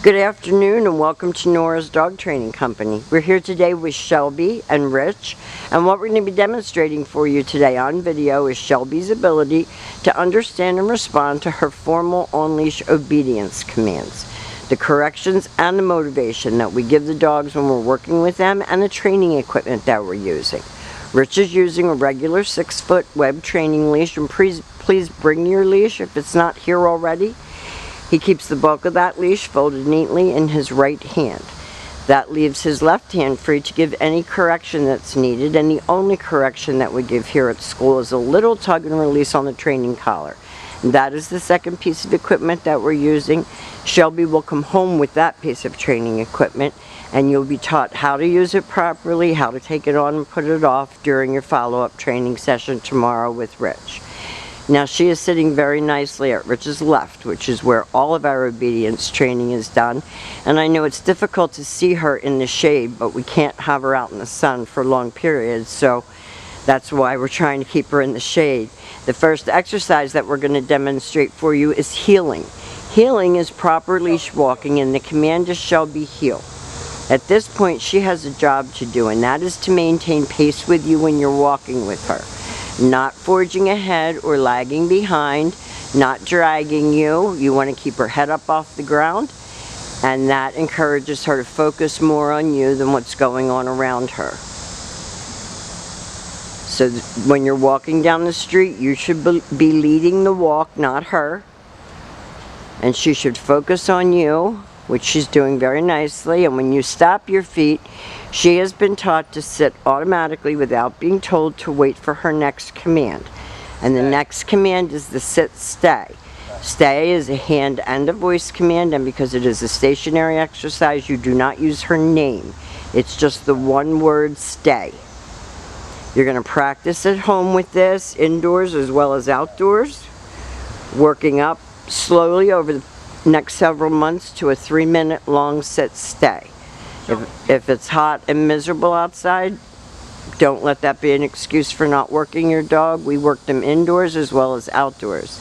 Good afternoon and welcome to Nora's Dog Training Company. We're here today with Shelby and Rich, and what we're going to be demonstrating for you today on video is Shelby's ability to understand and respond to her formal on-leash obedience commands, the corrections and the motivation that we give the dogs when we're working with them, and the training equipment that we're using. Rich is using a regular 6-foot web training leash, and please bring your leash if it's not here already. He keeps the bulk of that leash folded neatly in his right hand. That leaves his left hand free to give any correction that's needed, and the only correction that we give here at school is a little tug and release on the training collar. And that is the second piece of equipment that we're using. Shelby will come home with that piece of training equipment, and you'll be taught how to use it properly, how to take it on and put it off during your follow-up training session tomorrow with Rich. Now she is sitting very nicely at Rich's left, which is where all of our obedience training is done. And I know it's difficult to see her in the shade, but we can't have her out in the sun for long periods, so that's why we're trying to keep her in the shade. The first exercise that we're going to demonstrate for you is heeling. Heeling is proper leash walking, and the command is Shelby heel. At this point she has a job to do, and that is to maintain pace with you when you're walking with her. Not forging ahead or lagging behind, not dragging you. You want to keep her head up off the ground, and that encourages her to focus more on you than what's going on around her. So when you're walking down the street, you should be leading the walk, not her. And she should focus on you, which she's doing very nicely. And when you stop your feet, she has been taught to sit automatically without being told to wait for her next command. And the next command is the sit-stay. Stay is a hand and a voice command, and because it is a stationary exercise, you do not use her name. It's just the one word stay. You're going to practice at home with this, indoors as well as outdoors, working up slowly over the next several months to a 3-minute long sit-stay. If it's hot and miserable outside, don't let that be an excuse for not working your dog. We work them indoors as well as outdoors.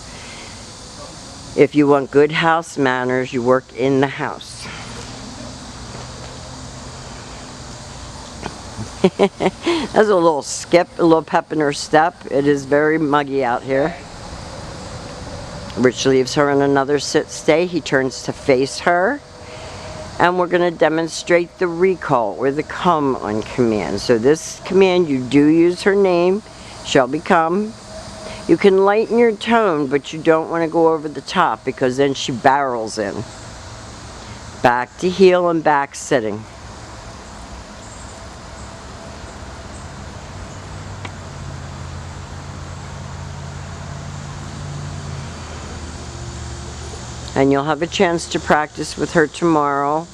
If you want good house manners, you work in the house. That's a little skip, a little pep in her step. It is very muggy out here. Rich leaves her in another sit-stay. He turns to face her. And we're going to demonstrate the recall, or the come on command. So this command, you do use her name, Shelby come. You can lighten your tone, but you don't want to go over the top, because then she barrels in. Back to heel and back sitting. And you'll have a chance to practice with her tomorrow,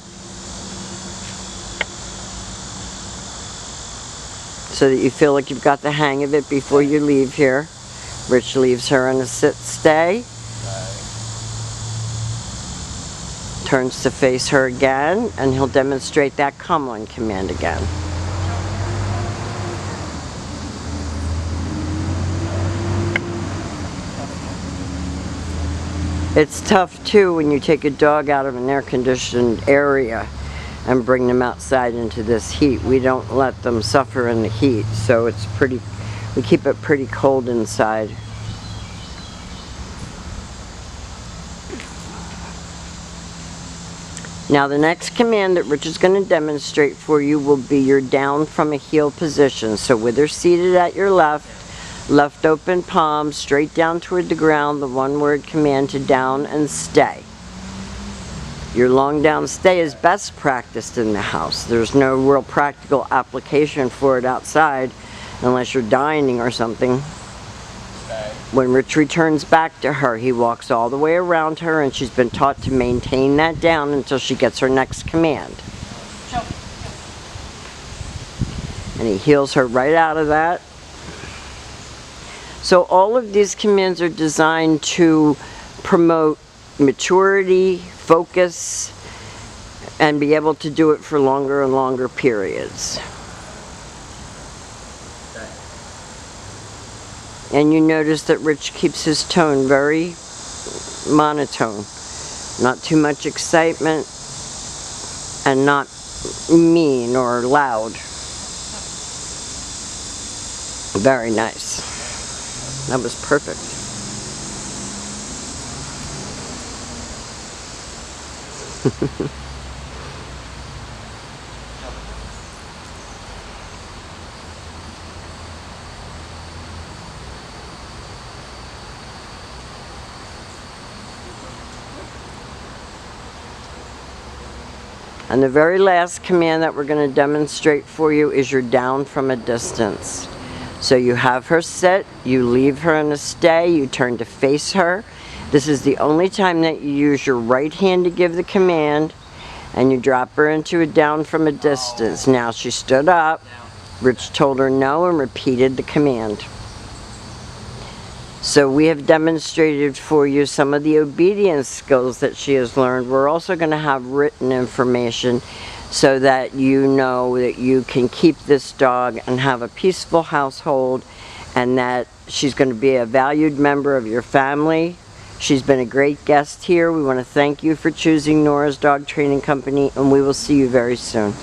so that you feel like you've got the hang of it before you leave here. Rich leaves her in a sit-stay. Turns to face her again, and he'll demonstrate that come on command again. It's tough too when you take a dog out of an air-conditioned area and bring them outside into this heat. We don't let them suffer in the heat, so we keep it pretty cold inside. Now the next command that Rich is going to demonstrate for you will be your down from a heel position. So with her seated at your left open palm, straight down toward the ground, the one-word command to down and stay. Your long down stay is best practiced in the house. There's no real practical application for it outside unless you're dining or something. When Rich returns back to her, he walks all the way around her, and she's been taught to maintain that down until she gets her next command. And he heels her right out of that. So all of these commands are designed to promote maturity, focus, and be able to do it for longer and longer periods. And you notice that Rich keeps his tone very monotone. Not too much excitement, and not mean or loud. Very nice. That was perfect. And the very last command that we're going to demonstrate for you is your down from a distance. So you have her sit, you leave her in a stay, you turn to face her. This is the only time that you use your right hand to give the command, and you drop her into a down from a distance. Now she stood up, Rich told her no and repeated the command. So we have demonstrated for you some of the obedience skills that she has learned. We're also going to have written information so that you know that you can keep this dog and have a peaceful household, and that she's going to be a valued member of your family. She's been a great guest here. We want to thank you for choosing Nora's Dog Training Company, and we will see you very soon.